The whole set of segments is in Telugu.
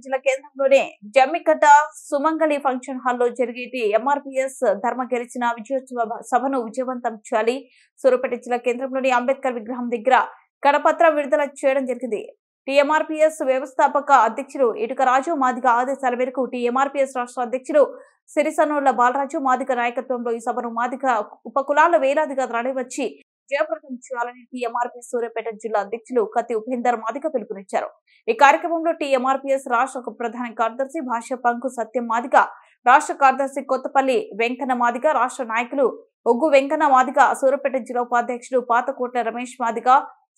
జిల్లా కేంద్రంలోని జమ్మికట్ట సుమంగళి ఫంక్షన్ హాల్లో జరిగేటి ఎంఆర్పీఎస్ ధర్మ గెలిచిన విజయోత్సవ సభను విజయవంతం చేయాలి. సూర్యాపేట జిల్లా కేంద్రంలోని అంబేద్కర్ విగ్రహం దగ్గర కరపత్రం విడుదల చేయడం జరిగింది. టీఎంఆర్పీఎస్ వ్యవస్థాపక అధ్యక్షుడు ఇటుక రాజు మాదిగ ఆదేశాల మేరకు టీఎంఆర్పీఎస్ రాష్ట్ర అధ్యక్షుడు సిరిసనోళ్ల బాలరాజు మాదిగ నాయకత్వంలో ఈ సభను మాదిగ ఉపకులాల వేలాదిగా తరలివచ్చి జయప్రదం చేయాలని టీఎంఆర్పీఎస్ సూర్యాపేట జిల్లా అధ్యక్షులు కత్తి ఉపేందర్ మాదిగ పిలుపునిచ్చారు. ఈ కార్యక్రమంలో టీఎంఆర్పీఎస్ రాష్ట్ర ప్రధాన కార్యదర్శి భాష్య పంకు సత్యం మాదిగ, రాష్ట్ర కార్యదర్శి కొత్తపల్లి వెంకన్న మాదిగ, రాష్ట్ర నాయకులు ఒగ్గు వెంకన్న మాదిగ, సూర్యాపేట జిల్లా ఉపాధ్యక్షుడు పాతకోట్ల రమేష్ మాదిగ,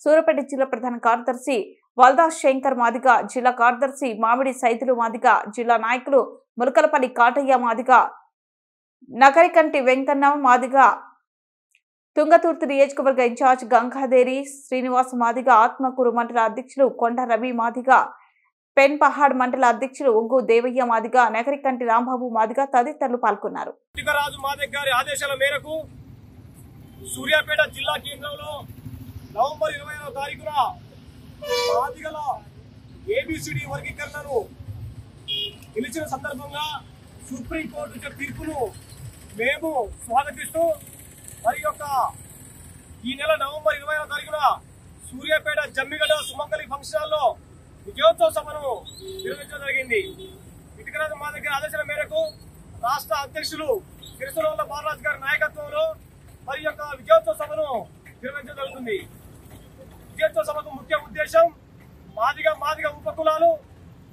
సూర్యాపేట జిల్లా ప్రధాన కార్యదర్శి వల్దాస్ శంకర్ మాదిగ, జిల్లా కార్యదర్శి మామిడి సైదులు మాదిగ, జిల్లా నాయకులు ములకలపల్లి కాటయ్య మాదిగ, నగరికంటి వెంకన్న మాదిగ, తుంగతుర్తి నియోజకవర్గ ఇన్ఛార్జ్ గంగాధేరి శ్రీనివాస్ మాదిగ, ఆత్మకూరు మండల అధ్యక్షులు కొండ రవి మాదిగ, పెన్ పహాడ్ మండల అధ్యక్షులు ఒగ్గు దేవయ్య మాదిగ, నగరికంటి రాంబాబు మాదిగ తదితరులు పాల్గొన్నారు. ఆదేశాల మేరకు సూర్యాపేట జిల్లా కేంద్రంలో నవంబర్ 20వ తారీఖున మాదిగల ఏబిసిడి వర్గీకరణను పిలిచిన సందర్భంగా సుప్రీంకోర్టు ఇచ్చిన తీర్పును మేము స్వాగతిస్తూ మరి యొక్క ఈ నెల నవంబర్ 20వ తారీఖున సూర్యాపేట జమ్మిగడ్డ సుమంగళి ఫంక్షన్ హాల్లో విజయోత్సవ సభను నిర్వహించడం జరిగింది. ఇటుకరాజు మా దగ్గర ఆదేశాల మేరకు రాష్ట్ర అధ్యక్షులు సిరిసనోళ్ల బాలరాజు గారి నాయకత్వంలో మరి యొక్క విజయోత్సవ సభను నిర్వహించడం జరుగుతుంది. విజయోత్సవ సభకు ముఖ్య ఉద్దేశం మాదిగ ఉపకులాలు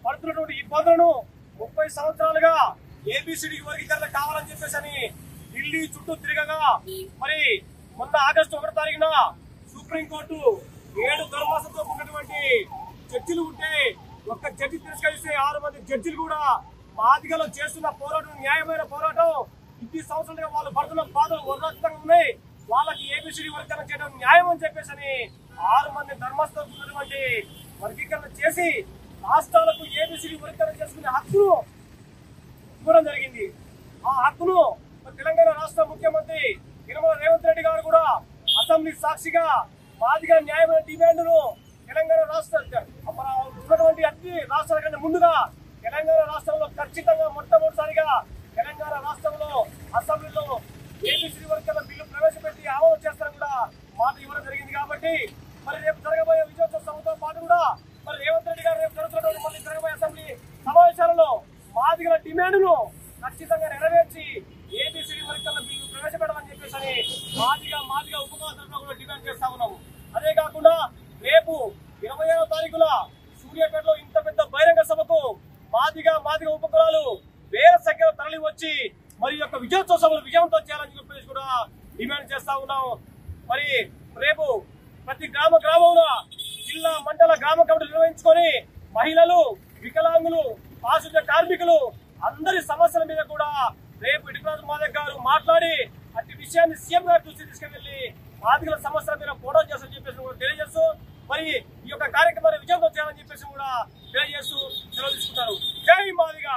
పడుతున్నటువంటి ఇబ్బందులను 30 సంవత్సరాలుగా ఏబిసిడి వర్గీకరణ కావాలని చెప్పేసి ఢిల్లీ చుట్టూ తిరగగా మరి మొన్న ఆగస్టు 1వ తారీఖున సుప్రీంకోర్టు 7 ధర్మాసంతో ఉన్నటువంటి జడ్జిలు ఉంటే ఒక్క జడ్జి తిరస్కరిస్తే 6 మంది జడ్జిలు కూడా మాదిగలో చేస్తున్న పోరాటం న్యాయమైన పోరాటం 20 సంవత్సరాలుగా వాళ్ళు పడుతున్న బాధలు వర్ణాత్మకంగా ఉన్నాయి. వాళ్ళకి ఏబిసిడి వర్గీకరణ చేయడం న్యాయం అని చెప్పేసి 6 మంది ధర్మాసంతో ఉన్నటువంటి వర్గీకరణ చేసి రాష్ట్రాలకు ఏబిసిడి వర్గీకరణ చేసుకునే హక్కును ఇవ్వడం జరిగింది. ఆ హక్కును తెలంగాణ రాష్ట్ర ముఖ్యమంత్రి యనమల రేవంత్ రెడ్డి గారు కూడా అసెంబ్లీ సాక్షిగా మాదిగ న్యాయమైన డిమాండ్ను తెలంగాణ రాష్ట్ర ఉన్నటువంటి అన్ని రాష్ట్రాల కంటే ముందుగా తెలంగాణ రాష్ట్రంలో ఖచ్చితంగా మొట్టమొదటిసారిగా తెలంగాణ రాష్ట్రంలో అసెంబ్లీలో ఏబిసిడి వర్గీకరణ బిల్లు ప్రవేశపెట్టి అమలు చేస్తారని కూడా మాట ఇవ్వడం జరిగింది. కాబట్టి మరి రేపు జరగబోయే విజయోత్సవ సభతో పాటు కూడా మరి రేవంత్ రెడ్డి గారు రేపు జరుగుతున్నటువంటి మళ్ళీ జరగబోయే అసెంబ్లీ సమావేశాలలో మాదిగల డిమాండ్ను ఖచ్చితంగా నెరవేర్చి ఏబిసిడి వర్గీకరణ బిల్లు ప్రవేశపెట్టమని చెప్పేసి మాదిగ ఉపకులాలను కూడా డిమాండ్ చేస్తా ఉన్నాము. అదే కాకుండా రేపు 20వ తారీఖున సూర్యాపేటలో ఇంత పెద్ద బహిరంగ సభకు మాదిగ ఉపకులాలు వేల సంఖ్యలో తరలి వచ్చి మరి యొక్క విజయోత్సవ సభలు విజయంతో చేయాలని చెప్పేసి కూడా డిమాండ్ చేస్తా ఉన్నాము. మరి రేపు ప్రతి గ్రామంలో జిల్లా మండల గ్రామ కమిటీలు నిర్వహించుకొని మహిళలు, వికలాంగులు, పారిశుద్ధ్య కార్మికులు అందరి సమస్యల మీద కూడా రేపు ఇటుకరాజు మాదిగ గారు మాట్లాడి అట్టి విషయాన్ని సీఎం గారి దృష్టికి తీసుకెళ్లి మాదిగల సమస్యల మీద పోరాటం చేస్తారని చెప్పేసి కూడా తెలియజేస్తూ మరి ఈ యొక్క కార్యక్రమాన్ని విజయంతో చేయాలని చెప్పేసి కూడా తెలియజేస్తూ సెలవు తీసుకుంటారు. జై మాదిగ.